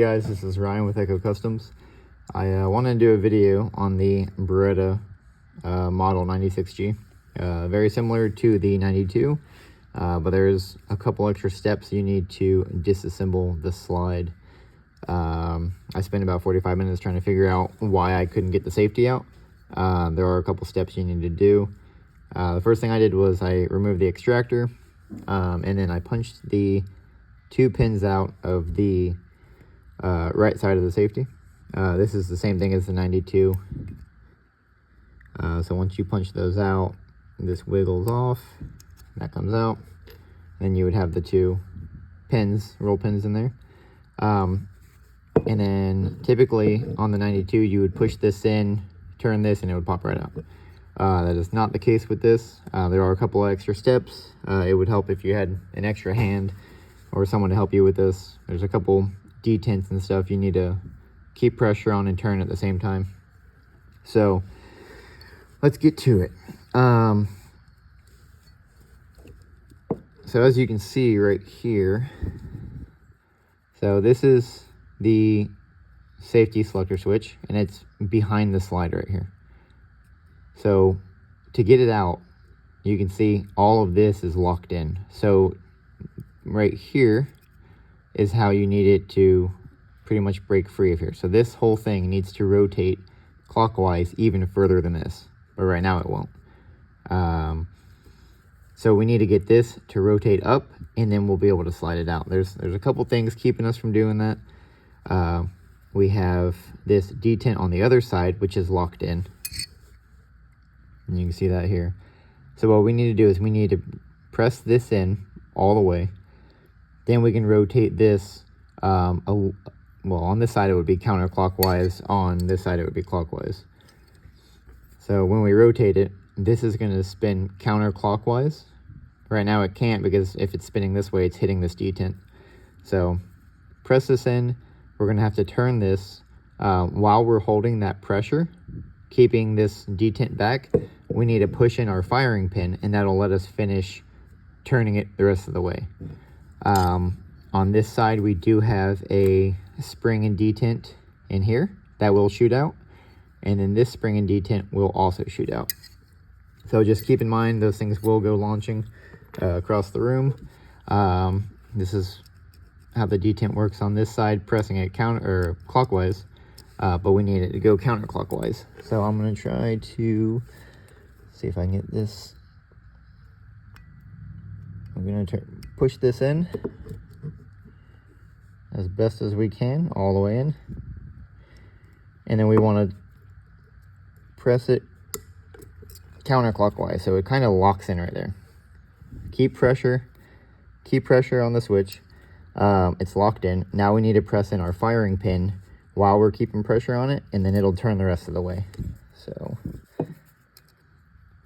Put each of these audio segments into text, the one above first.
Hey guys, this is Ryan with Echo Customs. I wanted to do a video on the Beretta model 96G. Very similar to the 92, but there's a couple extra steps you need to disassemble the slide. I spent about 45 minutes trying to figure out why I couldn't get the safety out. There are a couple steps you need to do. The first thing I did was I removed the extractor, and then I punched the 2 pins out of the right side of the safety. This is the same thing as the 92. So once you punch those out, this wiggles off, that comes out. Then you would have the 2 pins, roll pins in there. And then typically on the 92, you would push this in, turn this, and it would pop right out. That is not the case with this. There are a couple of extra steps. It would help if you had an extra hand or someone to help you with this. There's a couple detents and stuff you need to keep pressure on and turn at the same time. So let's get to it. So as you can see right here, so this is the safety selector switch, and it's behind the slide right here. So to get it out, you can see all of this is locked in. So right here is how you need it to pretty much break free of here. So this whole thing needs to rotate clockwise even further than this, but right now it won't. So we need to get this to rotate up, and then we'll be able to slide it out. There's a couple things keeping us from doing that. We have this detent on the other side, which is locked in, and you can see that here. So what we need to do is we need to press this in all the way. Then we can rotate this, well, on this side it would be counterclockwise, on this side it would be clockwise. So when we rotate it, this is going to spin counterclockwise. Right now it can't, because if it's spinning this way, it's hitting this detent. So press this in. We're going to have to turn this while we're holding that pressure, keeping this detent back. We need to push in our firing pin, and that'll let us finish turning it the rest of the way. On this side, we do have a spring and detent in here that will shoot out, and then this spring and detent will also shoot out. So just keep in mind those things will go launching across the room. This is how the detent works on this side, pressing it clockwise, but we need it to go counterclockwise. So I'm going to try to see if I can get this. I'm going to push this in as best as we can, all the way in. And then we want to press it counterclockwise, so it kind of locks in right there. Keep pressure on the switch. It's locked in. Now we need to press in our firing pin while we're keeping pressure on it, and then it'll turn the rest of the way. So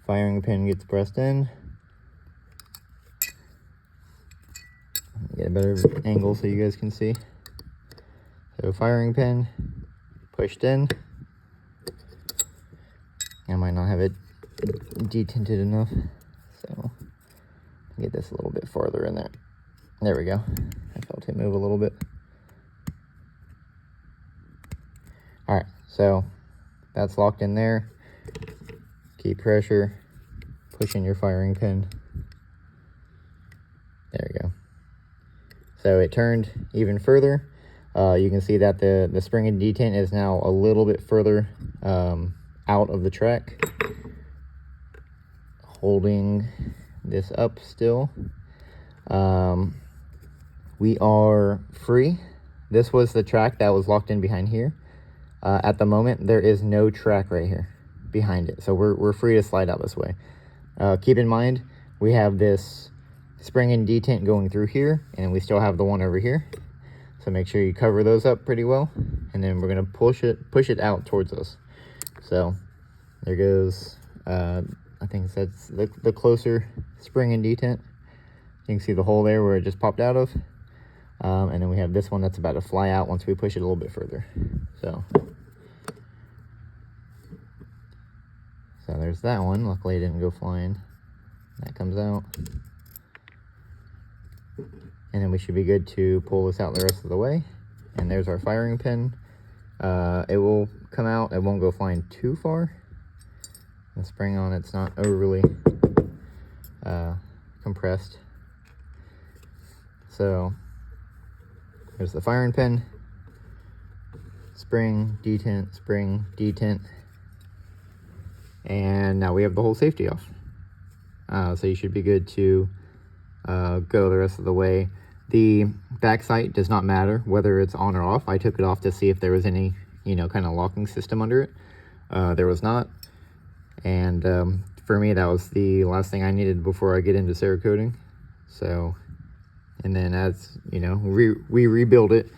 firing pin gets pressed in. Get a better angle so you guys can see. So firing pin pushed in. I might not have it detented enough, so get this a little bit farther in there. There we go. I felt it move a little bit. All right, so that's locked in there. Keep pressure, push in your firing pin. There we go. So it turned even further. You can see that the spring and detent is now a little bit further out of the track. Holding this up still. We are free. This was the track that was locked in behind here. At the moment, there is no track right here behind it. So we're free to slide out this way. Keep in mind, we have this spring and detent going through here, and we still have the one over here. So make sure you cover those up pretty well, and then we're going to push it out towards us. So there goes, I think that's the closer spring and detent. You can see the hole there where it just popped out of. And then we have this one that's about to fly out once we push it a little bit further. So there's that one. Luckily it didn't go flying. That comes out. And then we should be good to pull this out the rest of the way. And there's our firing pin. It will come out, it won't go flying too far. The spring on it's not overly compressed. So there's the firing pin, spring, detent, and now we have the whole safety off. So you should be good to go the rest of the way. The back sight does not matter whether it's on or off. I took it off to see if there was any, you know, kind of locking system under it. There was not. And for me, that was the last thing I needed before I get into Cerakoting. So, and then as, you know, we rebuild it,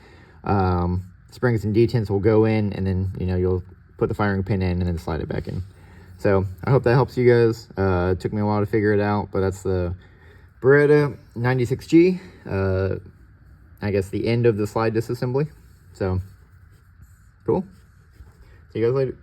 springs and detents will go in, and then, you know, you'll put the firing pin in and then slide it back in. So I hope that helps you guys. It took me a while to figure it out, but that's the Beretta 96G. I guess the end of the slide disassembly. So cool. See you guys later.